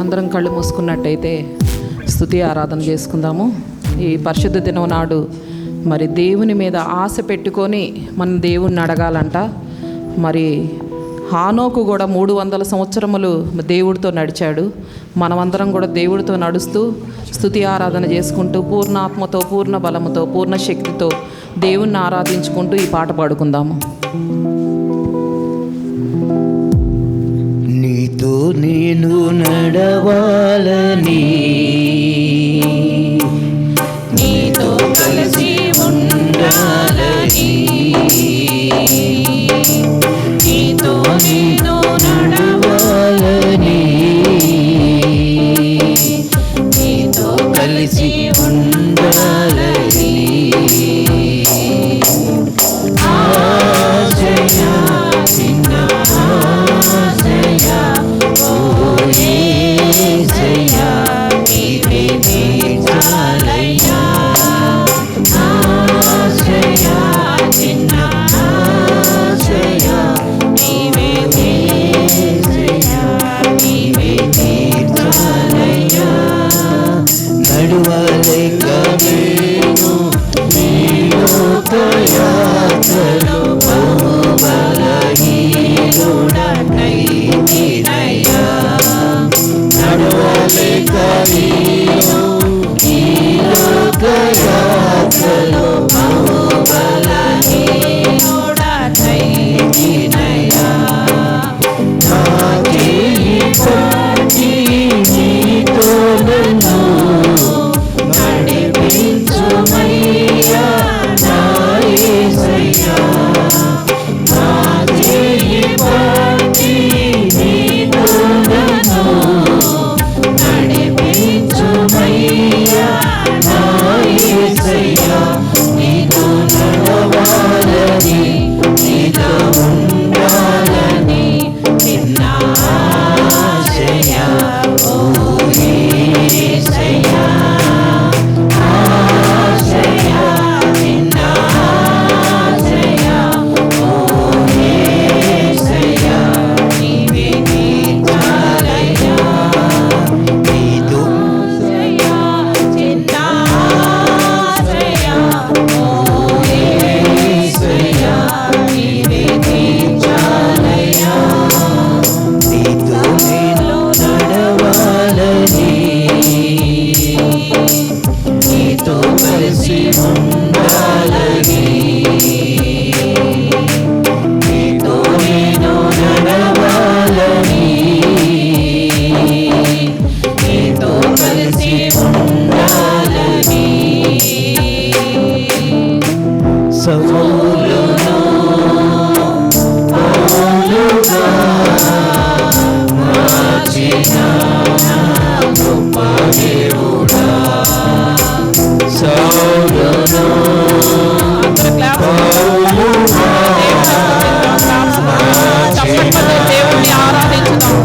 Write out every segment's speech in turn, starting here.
అందరం కళ్ళు మూసుకున్నట్టయితే స్తుతి ఆరాధన చేసుకుందాము. ఈ పరిశుద్ధ దినం నాడు మరి దేవుని మీద ఆశ పెట్టుకొని మన దేవుణ్ణి అడగాలంట. మరి హానోకు కూడా 300 సంవత్సరములు దేవుడితో నడిచాడు. మనమందరం కూడా దేవుడితో నడుస్తూ స్తుతి ఆరాధన చేసుకుంటూ పూర్ణ ఆత్మతో, పూర్ణ బలముతో, పూర్ణ శక్తితో దేవుణ్ణి ఆరాధించుకుంటూ ఈ పాట పాడుకుందాము. నీతో నేను నడవాలని, నీతో కలిసి ఉండాలని, నీతో నేను నడవాలని, నీతో కలిసి ఉండాలని, ఆశయా చిన్న ఆశయా ఓ యేసయ్యా నీవే తీర్చాలయ్యా, ఆశయా చిన్న ఆశయా నీవే యేసయ్యా నీవే తీర్చాలయ్యా, నడువలేక నేను నీ లోకయాత్రలో బలహీనుడనైతినయ్యా, నడవలేక నేను నీ లోకయాత్రలో బలహీనుడనైతినయ్యా, నా చేయి పట్టి నీతో నన్ను నడిపించుమయ్యా నా యేసయ్యా, నా చేయి పట్టి నీతో నన్ను నడిపించుమయ్యా నా యేసయ్యా, నీతో నడవాలని, నీతో ఉండాలని నిన్న ఆశయా ఓ యేసయ్యా, ఆశయా నిన్న ఆశయా ఓ యేసయ్యా నీవే తీర్చాలయ్యా, నీతో ఆశయా చిన్న ఆశయా ఓ యేసయ్యా నీవే తీర్చాలయ్యా, నీతో నేను నడవాలని, నీతో కలిసి ఉండాలని, నీతో నేను నడవాలని, నీతో కలిసి ఉండాలని, సౌలును పౌలుగా మార్చిన గొప్ప దేవుడా, సౌలును పౌలుగా దేవుణ్ణి ఆరాధించుదాం.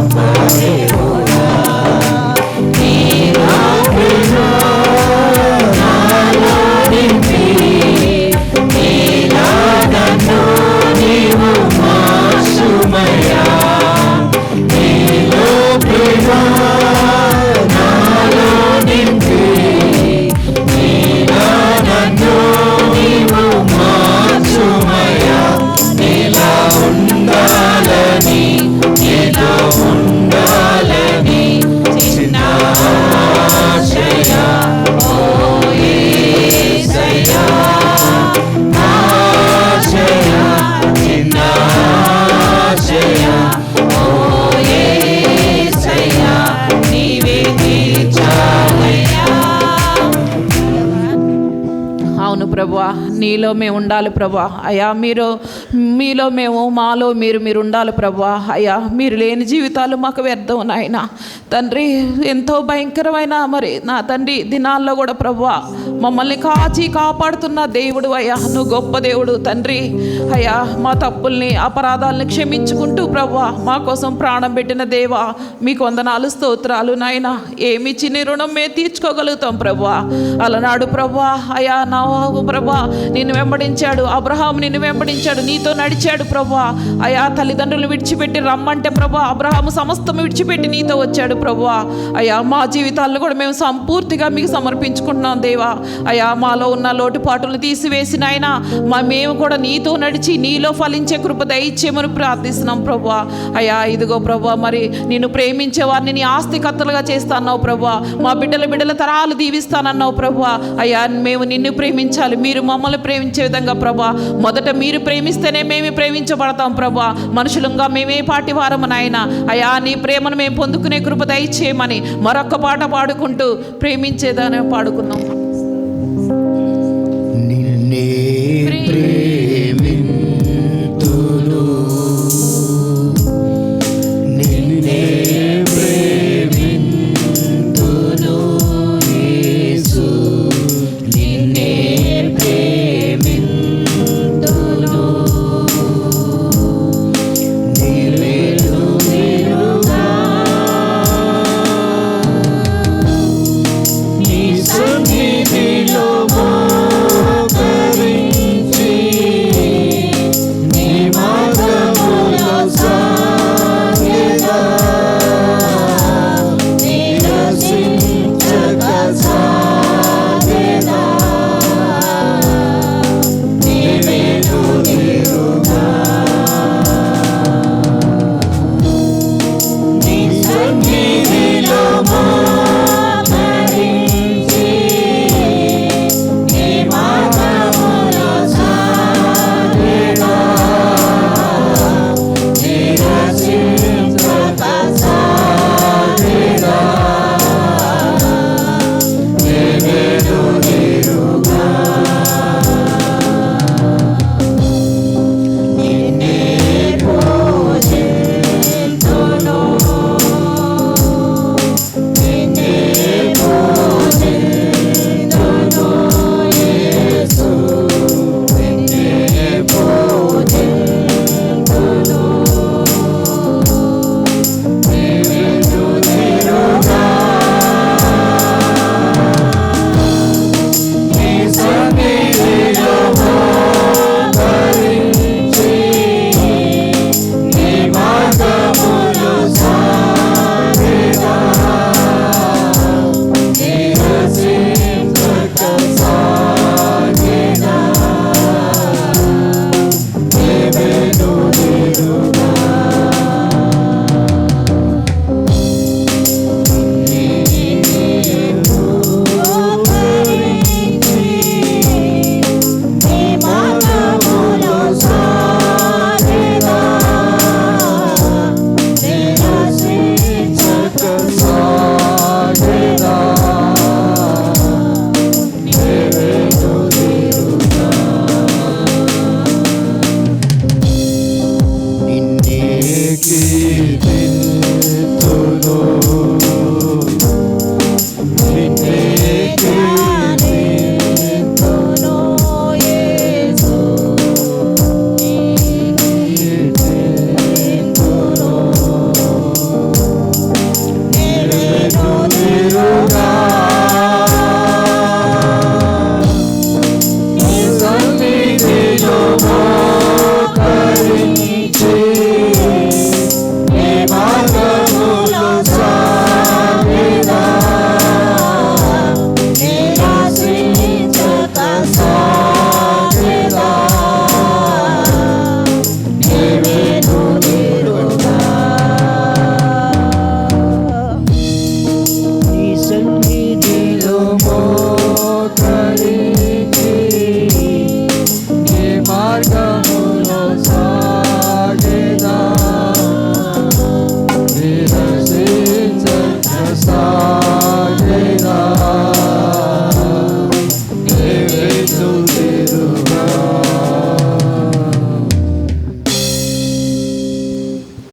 ప్రభువా, నీలో మేము ఉండాలి ప్రభువా. అయ్యా మీలో మేము, మాలో మీరు ఉండాలి ప్రభువా. అయ్యా మీరు లేని జీవితాలు మాకు వ్యర్థం నాయన తండ్రి. ఎంతో భయంకరమైన మరి నా తండ్రి దినాల్లో కూడా ప్రభువా మమ్మల్ని కాపాడుతున్న దేవుడు అయ్యా. నువ్వు గొప్ప దేవుడు తండ్రి. అయ్యా మా తప్పుల్ని అపరాధాలని క్షమించుకుంటూ ప్రభువా మా కోసం ప్రాణం పెట్టిన దేవా మీకు వందనాలు స్తోత్రాలు నాయన. ఏమిచ్చి నీ రుణం మేము తీర్చుకోగలుగుతాం ప్రభువా. అలనాడు ప్రభువా అయ్యా నా ప్రభువా నిన్ను వెంబడించాడు, అబ్రహాము నిన్ను వెంబడించాడు, నీతో నడిచాడు ప్రభువా. అయా తల్లిదండ్రులు విడిచిపెట్టి రమ్మంటే ప్రభువా అబ్రహాము సమస్తం విడిచిపెట్టి నీతో వచ్చాడు ప్రభువా. అయా మా జీవితాలను కూడా మేము సంపూర్తిగా మీకు సమర్పించుకుంటున్నాం దేవా. అయా మాలో ఉన్న లోటుపాటులు తీసివేసిన ఆయన మేము కూడా నీతో నడిచి నీలో ఫలించే కృప దయచేయమని ప్రార్థిస్తున్నాం ప్రభువా. అయా ఇదిగో ప్రభువా, మరి నిన్ను ప్రేమించే వారిని నీ ఆస్తికర్తలుగా చేస్తాన్నావు ప్రభువా. మా బిడ్డల తరాలు దీవిస్తానన్నావు ప్రభువా. అయ్యా మేము నిన్ను ప్రేమించాలి, మీరు మమ్మల్ని ప్రేమించే విధంగా ప్రభువా. మొదట మీరు ప్రేమిస్తేనే మేము ప్రేమించబడతాం ప్రభువా. మనుషులంగా మేమే పాటి వారము నాయన. అయ్యా నీ ప్రేమను మేము పొందుకునే కృప దయచేయమని మరొక్క పాట పాడుకుంటూ ప్రేమించేదాన్ని పాడుకుందాం.